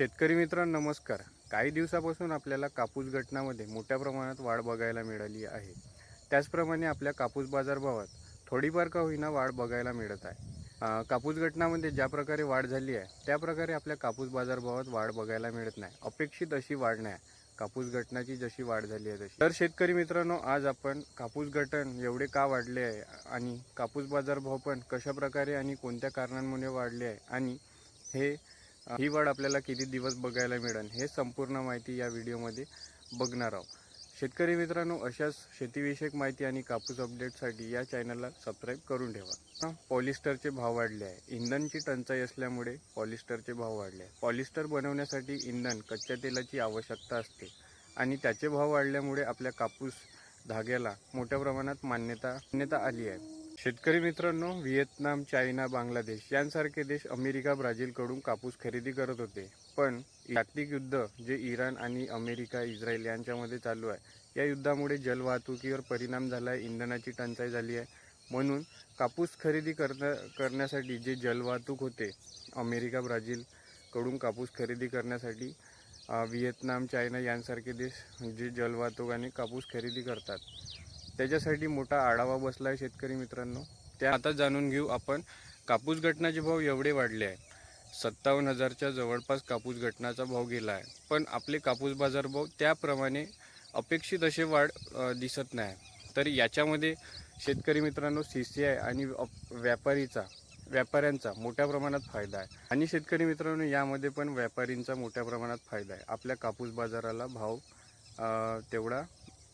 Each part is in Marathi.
शेतकरी मित्रांनो नमस्कार। काही दिवसापासून आपल्याला कापूस घटनामध्ये मोठ्या प्रमाणात वाढ बघायला मिळाली आहे। त्याचप्रमाणे आपल्या कापूस बाजारभावात थोडीफार का होईना वाढ बघायला मिळत आहे। कापूस घटनामध्ये ज्या प्रकारे वाढ झाली आहे त्या प्रकारे आपल्या कापूस बाजारभावात वाढ बघायला मिळत नाही। अपेक्षित अशी वाढ नाही, कापूस घटनाची जशी वाढ झाली आहे तशी। तर शेतकरी मित्रांनो, आज आपण कापूस घटन एवढे का वाढले आहे आणि कापूस बाजारभाव पण कशा प्रकारे आणि कोणत्या कारणांमुळे वाढले आहे आणि ही वाढ आपल्याला किती दिवस बघायला मिळेल हे संपूर्ण माहिती या व्हिडिओमध्ये बघणार आहोत। शेतकरी मित्रांनो, अशाच शेतीविषयक माहिती आणि कापूस अपडेटसाठी या चॅनलला सबस्क्राईब करून ठेवा। पॉलिस्टरचे भाव वाढले आहे। इंधनची टंचाई असल्यामुळे पॉलिस्टरचे भाव वाढले आहे। पॉलिस्टर बनवण्यासाठी इंधन कच्च्या तेलाची आवश्यकता असते आणि त्याचे भाव वाढल्यामुळे आपल्या कापूस धाग्याला मोठ्या प्रमाणात मान्यता आली आहे। शेतकरी मित्रांनो, व्हिएतनाम, चायना, बांगलादेश यांसारखे देश अमेरिका, ब्राझीलकडून कापूस खरेदी करत होते। पण जागतिक युद्ध जे इराण आणि अमेरिका, इस्रायल यांच्यामध्ये चालू आहे, या युद्धामुळे जलवाहतुकीवर परिणाम झाला आहे, इंधनाची टंचाई झाली आहे। म्हणून कापूस खरेदी करण्यासाठी जे जलवाहतूक होते, अमेरिका, ब्राझीलकडून कापूस खरेदी करण्यासाठी व्हिएतनाम, चायना यांसारखे देश जे जलवाहतूक आणि कापूस खरेदी करतात, त्याच्यासाठी मोठा आढावा बसला आहे। शेतकरी मित्रांनो, त्या आता जाणून घेऊ आपण कापूस घटनाचे भाव एवढे वाढले आहे। 57,000च्या जवळपास कापूस घटनाचा भाव गेला आहे। पण आपले कापूस बाजार भाव त्याप्रमाणे अपेक्षित असे वाढ दिसत नाही। तर याच्यामध्ये शेतकरी मित्रांनो, CCI आणि व्यापाऱ्यांचा मोठ्या प्रमाणात फायदा आहे। आणि शेतकरी मित्रांनो, यामध्ये पण व्यापारींचा मोठ्या प्रमाणात फायदा आहे। आपल्या कापूस बाजाराला भाव तेवढा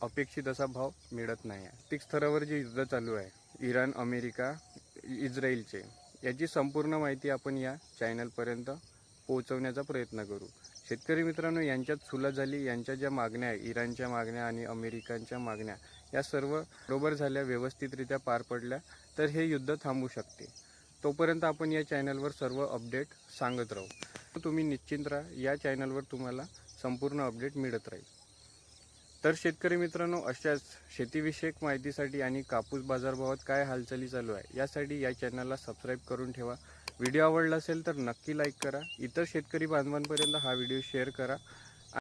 अपेक्षित असा भाव मिळत नाही आहे। जागतिक स्तरावर जे युद्ध चालू आहे, इराण, अमेरिका, इस्रायलचे, याची संपूर्ण माहिती आपण या चॅनलपर्यंत पोहोचवण्याचा प्रयत्न करू। शेतकरी मित्रांनो, यांच्यात सुलह झाली, यांच्या ज्या मागण्या आहे, इराणच्या मागण्या आणि अमेरिकांच्या मागण्या, या सर्व बरोबर झाल्या, व्यवस्थितरित्या पार पडल्या, तर हे युद्ध थांबू शकते। तोपर्यंत आपण या चॅनलवर सर्व अपडेट सांगत राहू। तुम्ही निश्चिंत राहा, या चॅनलवर तुम्हाला संपूर्ण अपडेट मिळत राहील। तर शेतकरी मित्रांनो, अशाच शेतीविषयक माहितीसाठी आणि कापूस बाजारभावात काय हालचाली चालू आहे यासाठी या चॅनलला सबस्क्राईब करून ठेवा। व्हिडिओ आवडला असेल तर नक्की लाईक करा। इतर शेतकरी बांधवांपर्यंत हा व्हिडिओ शेअर करा